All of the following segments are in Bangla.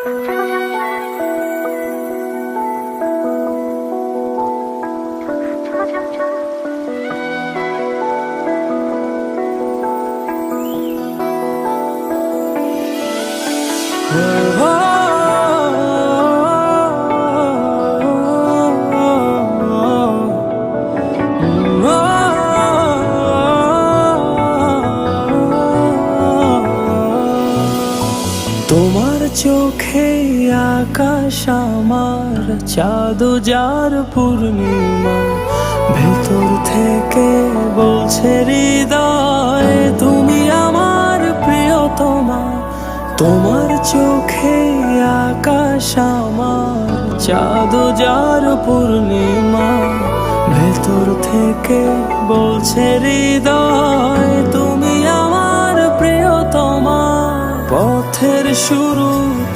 তোমার চোখে আকাশ আমার, চাঁদ যার পূর্ণিমা, ভেতর থেকে বলছে হৃদয় তুমি আমার প্রিয়তমা। তোমার চোখে আকাশ আমার, চাঁদ যার পূর্ণিমা, ভেতর থেকে বলছে হৃদয় তুমি আমার প্রিয়তমা। পথের শুরু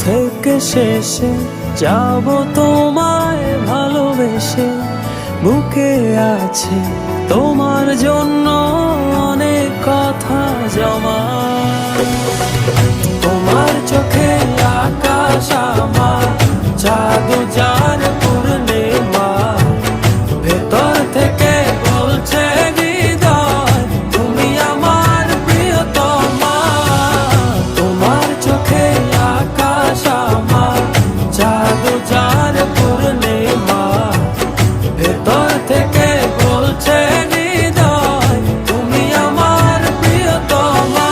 থেকে শেষে যাব তোমায় ভালোবেসে, বুকে আছে তোমার জন্য অনেক কথা জমা। তোমার চোখে আকাশ আমার, চাঁদ যার পূর্ণিমা, ভেতর থেকে বলছে হৃদয় তুমি আমার প্রিয়তমা। তোমার চোখে আকাশ আমার, চাঁদ যার পূর্ণিমা, ভেতর থেকে বলছে হৃদয় তুমি আমার প্রিয়তমা।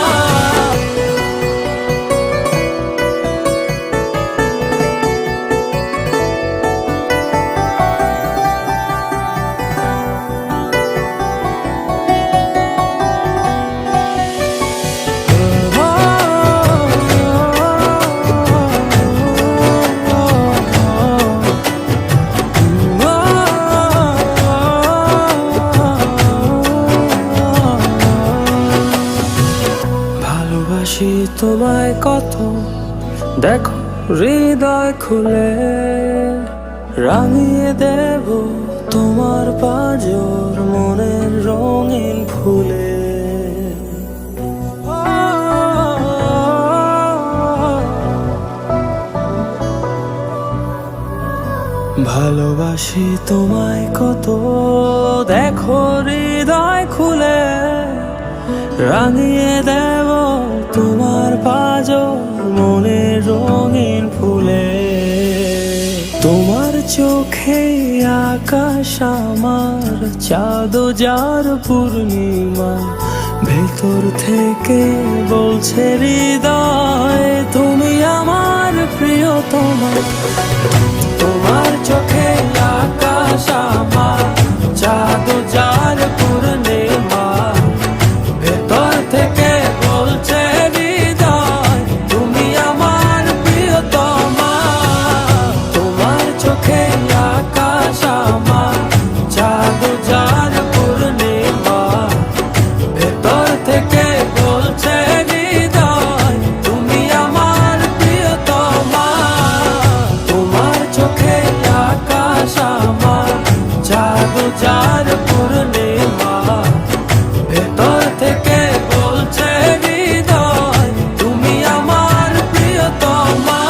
ভালোবাসি তোমায় কত, দেখো হৃদয় খুলে, রাঙিয়ে দেব তোমার পাঁজর মনের রঙিন ফুলে। ভালোবাসি তোমায় কত, দেখো হৃদয় খুলে, রাঙিয়ে দেব তোমার পাঁজর মনের রঙিন ফুলে। তোমার চোখে আকাশ আমার, চাঁদ যার পূর্ণিমা, ভেতর থেকে বলছে হৃদয় তুমি আমার প্রিয়তমা। তোমার চোখে আকাশ আমার, চাঁদ যার পূর্ণিমা, ভেতর থেকে বলছে হৃদয় তুমি আমার প্রিয়তমা। তোমার চোখে আকাশ আমার, চাঁদ যার পূর্ণিমা, ভেতর থেকে বলছে হৃদয় তুমি আমার প্রিয়তমা। তোমার চোখে আকাশ আমার, চাঁদ যার পূর্ণিমা, ভেতর থেকে বলছে হৃদয় তুমি আমার প্রিয়তমা।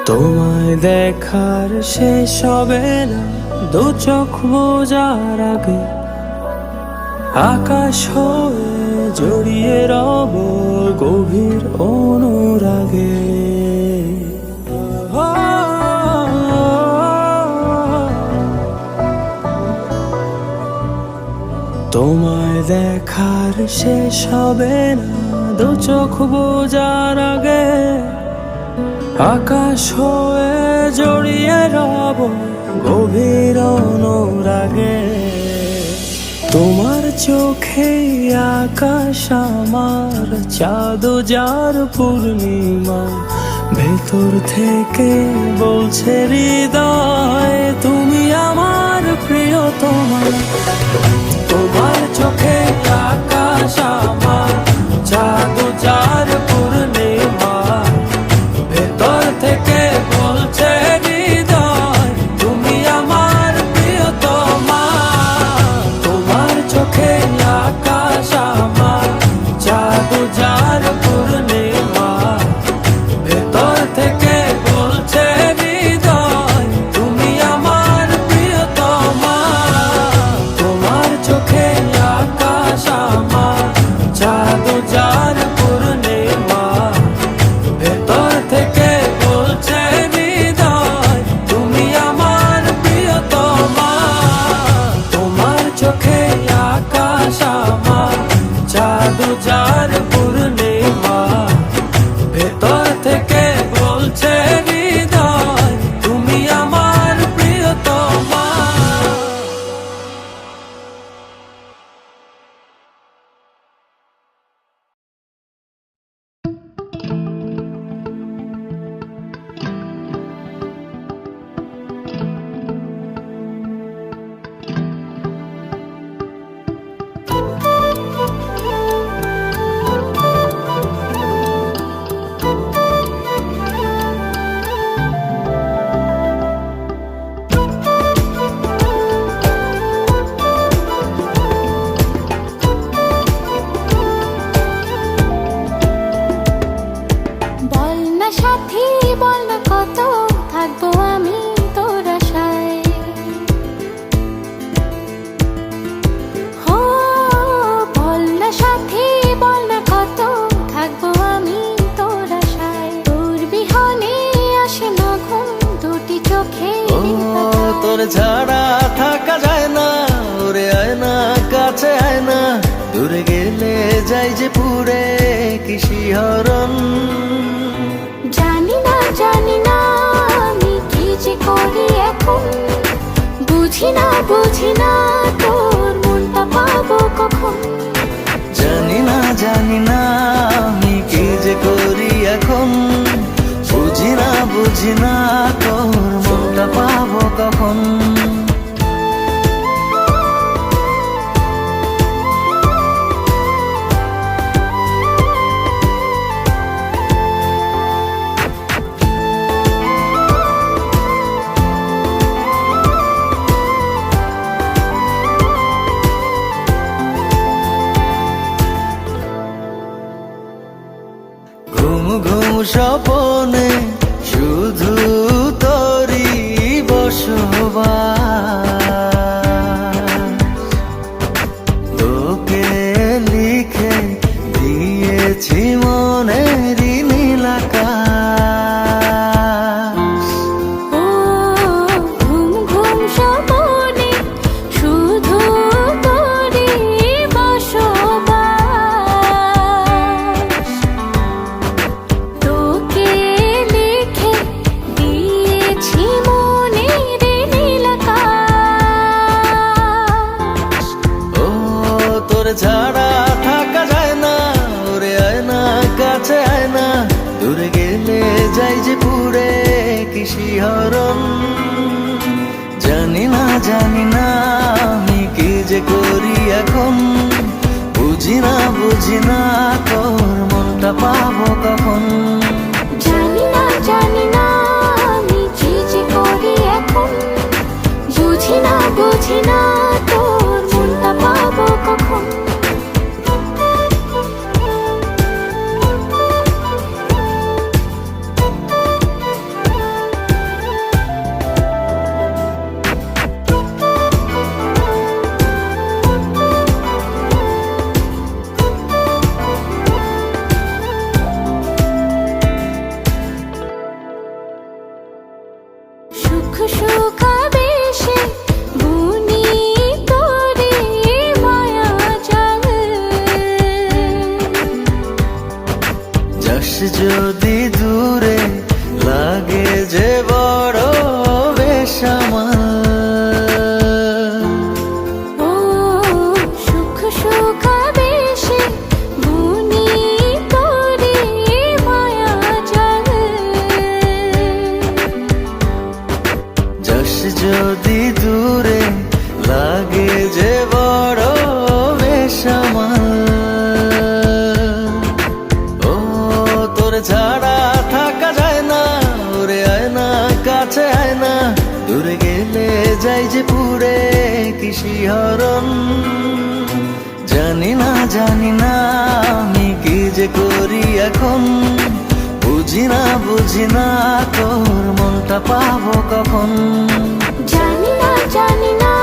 তোমায় দেখার শেষ হবে না দু চোখ বোঝার আগে, আকাশ হয়ে জড়িয়ে রব গভীর অনুরাগে। তোমায় দেখার শেষ হবে না দু চোখ বোঝার আগে, আকাশ হয়ে জড়িয়ে রব গভীর অনুরাগে। তোমার চোখে আকাশ আমার, চাঁদ যার পূর্ণিমা, ভেতর থেকে বলছে হৃদয় তুমি আমার প্রিয়তমা। তোমার চোখে আকাশ আমার জাদু যার পূর্ণিমা। ভেতর থেকে বলছে হৃদয় তুমি আমার প্রিয়তমা। তোমার চোখে আকাশ আমার জাদু যার পূর্ণিমা। ভেতর থেকে বলছে হৃদয় তুমি আমার প্রিয়তমা। তোমার চোখে আকাশ আমার জাদু যার পূর্ণিমা। ভেতর থেকে বলছে হৃদয় তুমি আমার প্রিয়তমা। তোমার চোখে আকাশ আমার জাদু যার পূর্ণিমা। ভেতর থেকে বলছে হৃদয় তুমি আমার প্রিয়তমা। বল না সাথী, বল না কত থাকবো আমি তোর আশায়। হো বল না সাথী, বল না কত থাকবো আমি তোর আশায়। তোর বিহনে আসে না ঘুম দুটি চোখে। তোর ছাড়া থাকা যায় না, ওরে আয় না কাছে আয় না। দূরে গেলে যাই যে পুরে কি শিহরণ। জানি না আমি কি যে করি এখন। বুঝি না তোর মনটা পাবো কখন। জানি না আমি কি যে করি এখন। বুঝি না তোর মনটা পাবো কখন। ঘুম ঘুম স্বপনে শুধু তোরই বসবাস। তোকে লিখে দিয়েছি মনেরই নীল আকাশ। ও ঘুম ঘুম স্বপনে শুধু তোরই বসবাস। তোকে লিখে দিয়েছি মনের নীল আকাশ। ও তোর ছাড়া থাকা যায় না, ওরে আয় না কাছে আয় না। দূরে গেলে যাই যে পুরে কি শিহরণ। জানি না আমি কি যে করি এখন। বুঝি না তোর মনটা পাবো কখন। জানি না আমি কি যে করি এখন। বুঝি না তোর মনটা পাবো কখন। ছাড়া থাকা যায় না, ওরে আয় না কাছে আয় না, দূরে গেলে যাই যে পুরে কি শিহরণ। জানি না আমি কি যে করি এখন, বুঝি না তোর মনটা পাবো কখন। জানি না